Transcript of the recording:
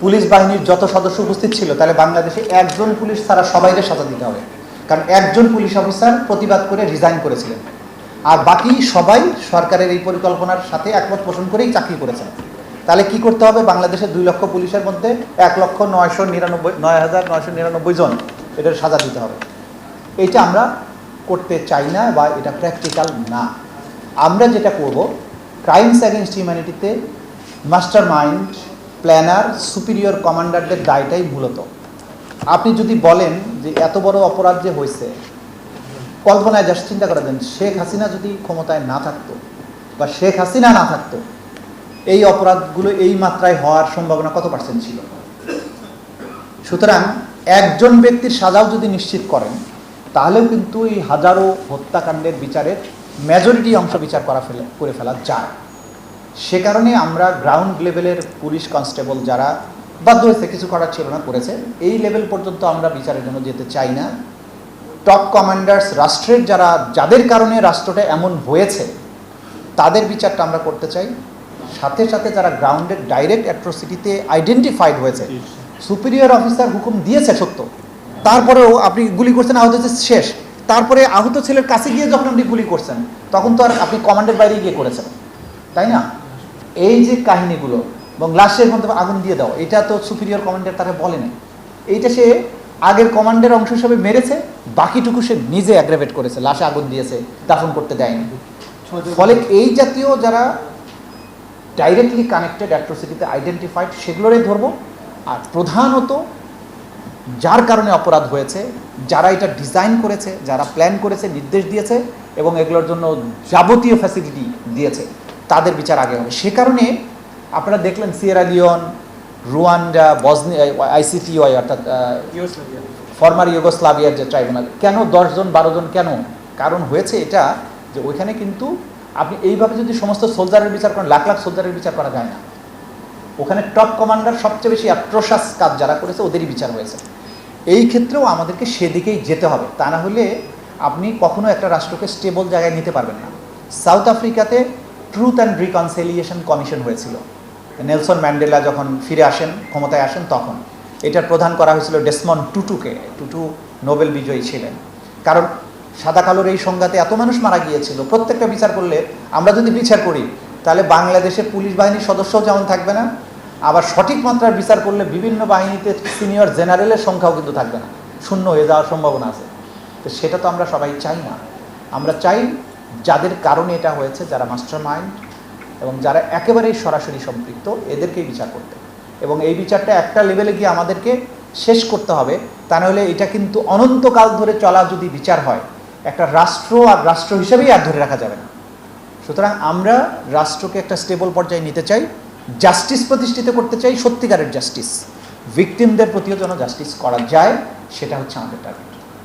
Police বাহিনীর যত সদস্য উপস্থিত ছিল, তাহলে বাংলাদেশে একজন পুলিশ ছাড়া সবাইকে সাজা দিতে হবে, কারণ একজন পুলিশ অফিসার প্রতিবাদ করে রিজাইন করেছিলেন, আর বাকি সবাই সরকারের এই পরিকল্পনার সাথে একমত পোষণ করেই চাকরি করেছেন। তাহলে কি করতে হবে? বাংলাদেশের 2 লক্ষ পুলিশের মধ্যে 1,999,999 জন এটার সাজা দিতে হবে। এইটা আমরা করতে চাই না, বা এটা প্র্যাকটিক্যাল না। আমরা যেটা করব, ক্রাইমস অ্যাগেনস্ট হিউম্যানিটিতে মাস্টার মাইন্ড, প্ল্যানার, সুপিরিয়র কমান্ডারদের দায়টাই মূলত। আপনি যদি বলেন যে এত বড় অপরাধ যে হয়েছে, কল্পনায় জাস্ট চিন্তা করে দেন, শেখ হাসিনা যদি ক্ষমতায় না থাকতো বা শেখ হাসিনা না থাকতো, এই অপরাধগুলো এই মাত্রায় হওয়ার সম্ভাবনা কত % ছিল? সুতরাং একজন ব্যক্তির সাজাও যদি নিশ্চিত করেন, তাহলেও কিন্তু এই হাজারো হত্যাকাণ্ডের বিচারের মেজরিটি অংশ বিচার করে ফেলা যায়। সে কারণে আমরা গ্রাউন্ড লেভেলের পুলিশ কনস্টেবল যারা বাধ্য হয়েছে, কিছু করার ছিল না, করেছে, এই লেভেল পর্যন্ত আমরা বিচারের জন্য যেতে চাই না। টপ কমান্ডার্স, রাষ্ট্রের যাদের কারণে রাষ্ট্রটা এমন হয়েছে, তাদের বিচারটা আমরা করতে চাই। সাথে সাথে যারা গ্রাউন্ডের ডাইরেক্ট অ্যাট্রোসিটিতে আইডেন্টিফাইড হয়েছে, সুপিরিয়র অফিসার হুকুম দিয়েছে সত্য, তারপরেও আপনি গুলি করছেন, আহত হচ্ছে শেষ, তারপরে আহত ছেলের কাছে গিয়ে যখন আপনি গুলি করছেন, তখন তো আর আপনি কমান্ডের বাইরে গিয়ে করেছেন, তাই না? এই যে কাহিনীগুলো, এবং লাশের মধ্যে আগুন দিয়ে দাও, এটা তো সুপিরিয়র কমান্ডার তারা বলেনি। এইটা সে আগের কমান্ডের অংশ হিসেবে মেরেছে, বাকিটুকু সে নিজে অ্যাগ্রাভেট করেছে, লাশে আগুন দিয়েছে, দাফন করতে দেয়নি। ফলে এই জাতীয় যারা ডাইরেক্টলি কানেক্টেড অ্যাট্রোসিটিতে আইডেন্টিফাইড, সেগুলোরই ধরবো। আর প্রধানত যার কারণে অপরাধ হয়েছে, যারা এটা ডিজাইন করেছে, যারা প্ল্যান করেছে, নির্দেশ দিয়েছে এবং এগুলোর জন্য যাবতীয় ফ্যাসিলিটি দিয়েছে, তাদের বিচার আগে হবে। সে কারণে আপনারা দেখলেন Sierra Leone, Rwanda, Bosnia, ICTY অর্থাৎ ফর্মার ইউগোস্লাভিয়ার যে ট্রাইব্যুনাল, কেন 10 জন 12 জন কেন? কারণ হয়েছে এটা যে ওইখানে কিন্তু আপনি এইভাবে যদি সমস্ত সোলজারের বিচার করেন, লাখ লাখ সোলজারের বিচার করা যায় না। ওখানে টপ কমান্ডার সবচেয়ে বেশি অ্যাট্রোসাস কাজ যারা করেছে, ওদেরই বিচার হয়েছে। এই ক্ষেত্রেও আমাদেরকে সেদিকেই যেতে হবে, তা না হলে আপনি কখনো একটা রাষ্ট্রকে স্টেবল জায়গায় নিতে পারবেন না। সাউথ আফ্রিকাতে ট্রুথ অ্যান্ড রিকনসিলিয়েশন কমিশন হয়েছিল, নেলসন ম্যান্ডেলা যখন ফিরে আসেন, ক্ষমতায় আসেন, তখন এটার প্রধান করা হয়েছিল ডেসমন্ড টুটুকে। টুটু নোবেল বিজয়ী ছিলেন, কারণ সাদা কালোর এই সংঘাতে এত মানুষ মারা গিয়েছিল। প্রত্যেকটা বিচার করলে, আমরা যদি বিচার করি, তাহলে বাংলাদেশে পুলিশ বাহিনীর সদস্যও যেমন থাকবে না, আবার সঠিক মাত্রার বিচার করলে বিভিন্ন বাহিনীতে সিনিয়র জেনারেলের সংখ্যাও কিন্তু থাকবে না, শূন্য হয়ে যাওয়ার সম্ভাবনা আছে। তো সেটা তো আমরা সবাই চাই না। আমরা চাই যাদের কারণে এটা হয়েছে, যারা মাস্টার মাইন্ড এবং যারা একেবারেই সরাসরি সম্পৃক্ত, এদেরকেই বিচার করতে, এবং এই বিচারটা একটা লেভেলে গিয়ে আমাদেরকে শেষ করতে হবে। তা নাহলে এটা কিন্তু অনন্তকাল ধরে চলা যদি বিচার হয়, একটা রাষ্ট্র আর রাষ্ট্র হিসেবেই আর ধরে রাখা যাবে না। সুতরাং আমরা রাষ্ট্রকে একটা স্টেবল পর্যায়ে নিতে চাই, জাস্টিস প্রতিষ্ঠিত করতে চাই, সত্যিকারের জাস্টিস, ভিকটিমদের প্রতিও যেন জাস্টিস করা যায়, সেটা হচ্ছে আমাদের টার্গেট।